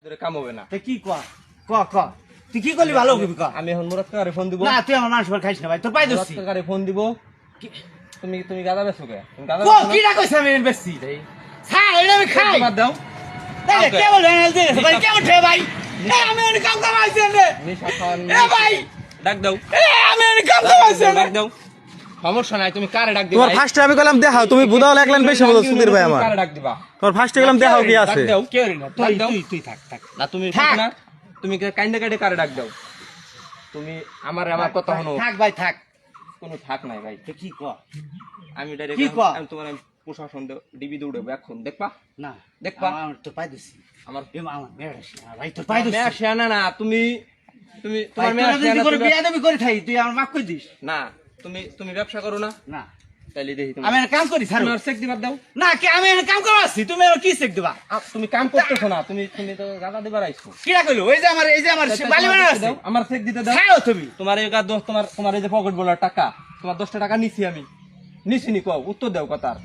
কাম হবে না। কি ক ক ক তুই কি করলি ভালো হবি ক। আমি এখন মুরাদ কাকারে ফোন দিব। না তুই আমার মানুষ খাইস না ভাই, তোর পাই দোস্তি। মুরাদ কাকারে ফোন দিব। তুমি তুমি গাদা বেচো কে? তুমি গাদা কো কি না কইছ আমি বেশি দেই। স্যার এটা আমি খাই। তোমার দাও। এই কে বলে এনে দে ভাই কেমন ঠে ভাই? এই আমি এনে কাম কামাইছি এনে। নিশা খাওয়ান। এ ভাই ডাক দাও। এই আমি এনে কাম কামাইছি ডাক এনে। দাও। সমস্যা নাই, তুমি কারে ডাক দিবা? তোমার ফার্স্টে আমি কইলাম দেখাও, তুমি বুদাও লাগলেন বেশি বলো সুধীর ভাই আমার। কারে ডাক দিবা? তোমার ফার্স্টে কইলাম দেখাও কি আছে। ডাক দাও। কে রে না তুই তুই তুই থাক থাক। না তুমি থাক। ঠিক না। তুমি কাইন্ডা কাটে কারে ডাক দাও? তুমি আমার কথা শুনো। থাক ভাই থাক। কোনো থাক নাই ভাই। তো কি ক? আমি ডাইরেক্ট কি কও? আমি তোমার প্রশাসন ডিবি দৌড়াবো এখন, দেখবা? না দেখবা? আমার তো পাই দোস্তি। আমার এ আমার মেয়ে আসে না ভাই, তোর পাই দোস্তি। মেয়ে শিয়ানা না, তুমি তুমি তোমার ভাই, মেয়ে তোরা যদি শিয়ানা করে তুমি- বিয়া দেবি করে থাই তুই আমার মাফ করে দিস। না, তুমি তুমি ব্যবসা করো না, না তাইলে দেখি তুমি আমি এনে কাম করি স্যার। তোমার চেক দিবার দাও। না কি আমি এনে কাম করে আসছি, তুমি আমার কি চেক দিবা? তুমি কাম করতেছো না, তুমি তুমি তো গাদা দিবার আইছো। কিরা কইলো এই যে আমার বালি বানা আছে। দাও, আমার চেক দিতে দাও। খাও তুমি। তোমার এই গা দোষ, তোমার তোমার এই যে পকেট বলার টাকা, তোমার 10টা টাকা নিছি আমি। নিছি নি কও, উত্তর দাও কথার।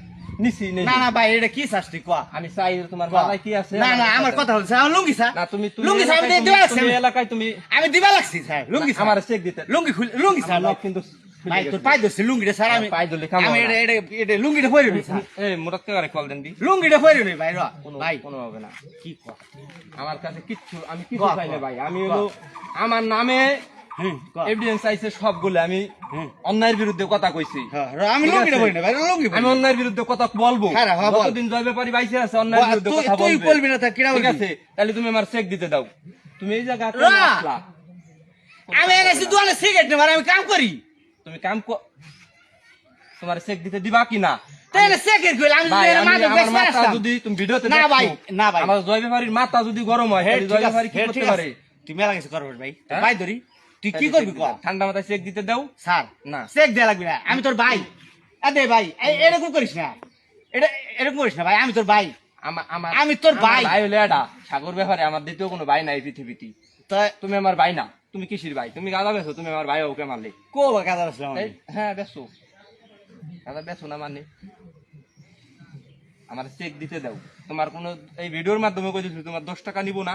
নিছি নেই। না না ভাই এটা কি শাস্তি কয়া? আমি চাই তোমার বাজায় কি আছে। না না আমার কথা হচ্ছে আমার লুঙ্গি স্যার। না তুমি তুমি লুঙ্গি স্যার আমি এলাকায় দিবা তুমি- লাগছি। তুমি এলাকায় তুমি আমি দিবা লাগছি স্যার লুঙ্গি স্যার। আমার চেক দিতে লুঙ্গি খুল লুঙ্গি স্যার আমার কিন্তু ভাই তোর পাই দোস্তি লুঙ্গিটা স্যার আমি পাই ধরলে কাম আমি হবে না। এটা এটা লুঙ্গিটা পরে নি স্যার। এই মুরাদ কাকারে কল দেন দি। লুঙ্গিটা পরে নি ভাই র কোনো ভাই কোনো হবে না। কি কয়া? আমার কাছে কিচ্ছু আমি কিছু বাহ, চাই না বাহ, ভাই। আমি বাহ। হলো আমার নামে হ্যাঁ কয়া। এভিডেন্স আইছে সবগুলো। আমি হ্যাঁ। অন্যায়ের বিরুদ্ধে কথা কইছি। হ্যাঁ, র, আমি ঠিক লুঙ্গিটা আছে? পরে না ভাই লুঙ্গি আমি অন্যায়ের বিরুদ্ধে কথা বলবো। হ্যাঁ, হ্যাঁ, বল। যতদিন জয় ব্যাপারী বাইসে আছে অন্যায়ের বিরুদ্ধে তুই কথা তুই বলবে। বলবি না তা কিরা ঠিক বলবি? আছে, তাহলে তুমি আমার চেক দিতে দাও। তুমি এই জায়গা রা! আমি এনেছি দোকানে সিগারেট নেবার আমি কাম করি। তুমি কাম তোমার চেক দিতে দিবা কি না? তাহলে সিগারেট কইলে আমি ভাই, যদি আমি মাদক আমার বেশ মাথা পারতাম। যদি তুমি ভিডিওতে না দেখো, ভাই, না ভাই। আমার জয় ব্যাপারীর মাথা যদি গরম হয়, হ্যাঁ, তাহলে ঠিক জয় আছে, ব্যাপারী কি হ্যাঁ, করতে ঠিক পারে? আছে। তুই মেলা কিছু করবি ভাই হ্যাঁ? ভাই ধরি তুই কি করবি ক? ঠান্ডা মাথায় চেক দিতে দাও। স্যার না। চেক দেয়া লাগবে না, আমি তোর ভাই। দে ভাই এরকম করিস না, এটা এরকম করিস না ভাই, আমি তোর ভাই। আমি তোর ভাই। ভাই হলে এটা সাগর ব্যাপারে আমার দ্বিতীয় কোনো ভাই নাই পৃথিবীতে। তো তুমি আমার ভাই না, তুমি কিসির ভাই? তুমি গাঁদা বেছো, তুমি আমার ভাই ওকে মারলে। কো কাজা আসলাম এই, হ্যাঁ বেছো, গাঁদা বেছো না মানে আমার চেক দিতে দাও। তোমার কোনো এই ভিডিওর মাধ্যমে কই দিছি তোমার 10 টাকা নিব না,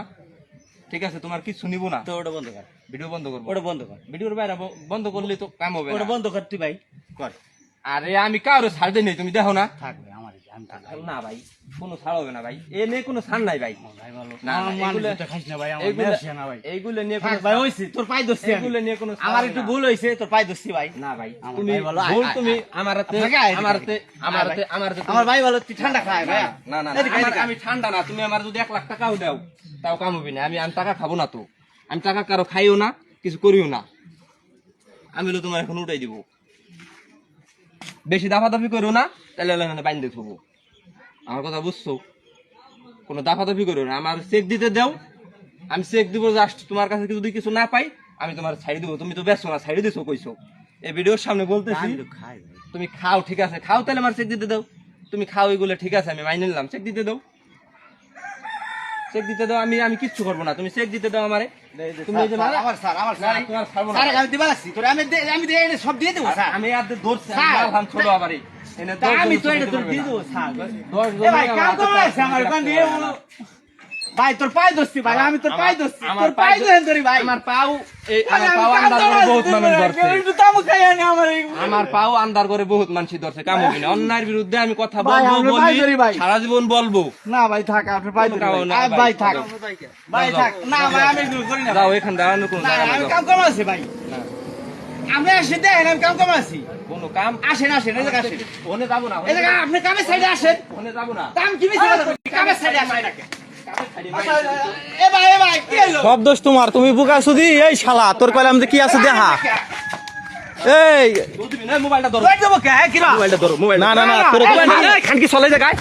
ঠিক আছে? তোমার কিছু নিব না। তো ওটা বন্ধ কর, ভিডিও বন্ধ করবো। ওটা বন্ধ কর, ভিডিওর বাইরে বন্ধ করলে তো কাম হবে ওটা না। বন্ধ কর তুই ভাই কর। আরে আমি কারো ছাড় দেই নাই, তুমি দেখো না? থাক ভাই আমার আমি থাক ভাই। না ভাই, কোনো ছাড় হবে না ভাই, এ নিয়ে কোনো ছাড় নাই ভাই। ভাই ভালো না, আমার না, মানুষ এগুলো- তো খাইস না ভাই, আমার এইগুলো- মেশিয়া না ভাই। এইগুলো নিয়ে থাক কোনো ভাই ছাড়- হইছে তোর পাই দোস্তি এইগুলো নিয়ে কোনো ছাড় আমার হবে একটু না। ভুল হইছে তোর পাই দোস্তি ভাই। না ভাই, আমার তুমি ভাই বলো, ভুল, আয়, তুমি আয়, আমারতে আপনাকে আয়, আমারতে আয়, আমারতে ভাই। আমারতে আমার ভাই বলো তুই ঠান্ডা খায় ভাই। না না না, এদিকে, আমার- এদিকে। আমি ঠান্ডা না, তুমি আমার যদি 1 লাখ টাকাও দাও তাও কাম হবে না। আমি আমি টাকা খাবো না তো, আমি টাকা কারো খাইও না, কিছু করিও না। আমি হলো তোমার এখন উঠাই দিব। বেশি দাফাদাফি করো না, তাহলে বাইন্দে থবো। আমার কথা বুঝছো? কোনো দাফাদাফি করো না, আমার চেক দিতে দাও। আমি চেক দিব, জাস্ট তোমার কাছে যদি কিছু না পাই আমি তোমার ছাড়ি দিব। তুমি তো ব্যস্ত না, ছাড়ি দিছো কইছো। এই ভিডিওর সামনে বলতেছি, আমি তো খাই ভাই। তুমি খাও, ঠিক আছে? খাও, তাহলে আমার চেক দিতে দাও। তুমি খাও এগুলো, ঠিক আছে, আমি মাইনে নিলাম। চেক দিতে দাও, চেক দিতে দাও। আমি আমি কিচ্ছু করবো না, তুমি চেক দিতে দাও আমারে। তুমি এই যে স্যার, আমার স্যার আমার না, স্যার তোমার ছাড়বো না। স্যার আমি দিবা লাগছি তোর আমি আমি দিয়ে এটা সব দিয়ে দেবো স্যার। আমি আর ধরছি, স্যার, মারলাম ছোট আবারই। এনে তা 10 আমি জন তো এটা দিতে তোর পারবে দিয়ে না। দেবো স্যার। 10 এ ভাই জন কাম আমার করো হাতে আমার রাখতে কোন দিয়ে পারবে না। ভাই তোর পাই দোস্তি ভাই, আমি তোর পাই দোস্তি, তোর পাই দেন তোরি ভাই। আমার পাও এই ভাই, আমার আমি পাও কাম আন্দার করে করো, বহুত তুই মানুষ বলে, ধরছে। একটু তামু খাই আনি আমার এই। আমার পাও আন্দার করে বহুত মানুষ ধরছে, কাম হবে না। অন্যায়ের বিরুদ্ধে আমি কথা ভাই, বলবো, আমরা ভাই ধরি ভাই। বলি সারা জীবন বলবো। না ভাই থাক, আপনি পাই কোনো ধরি কাম ভাই। না, আ, ভাই থাক, যাও। ভাই যাও, থাক। যাও। না ভাই আমি এগুলো করি না যাও, ভাই। এখান দাঁড়ানো কোনো না জায়গা না, আমি যাও। কাম কম আছি ভাই, না, আপনি আসেন দেখেন আমি কাম কম আছি। কোনো কাম আসেন আসেন এই জায়গায় আসেন, ওনে যাবো না, এই জায়গায় আপনি কামের সাইডে আসেন। ওনে যাবো না। তা আমি কি মিছে কথা বলি? কামের সাইডে আসেন। এ ভাই কি হলো? সব দোষ তোমার, তুমি বুকা সুদি। এই শালা তোর কইলাম যে কি আছে দেখা। এই বলবি না, মোবাইলটা ধরো, কই দেবো কে? কি রা? মোবাইলটা ধরো, মোবাইল না না না তোর এই, কইলাম, খানকি চলে জায়গায়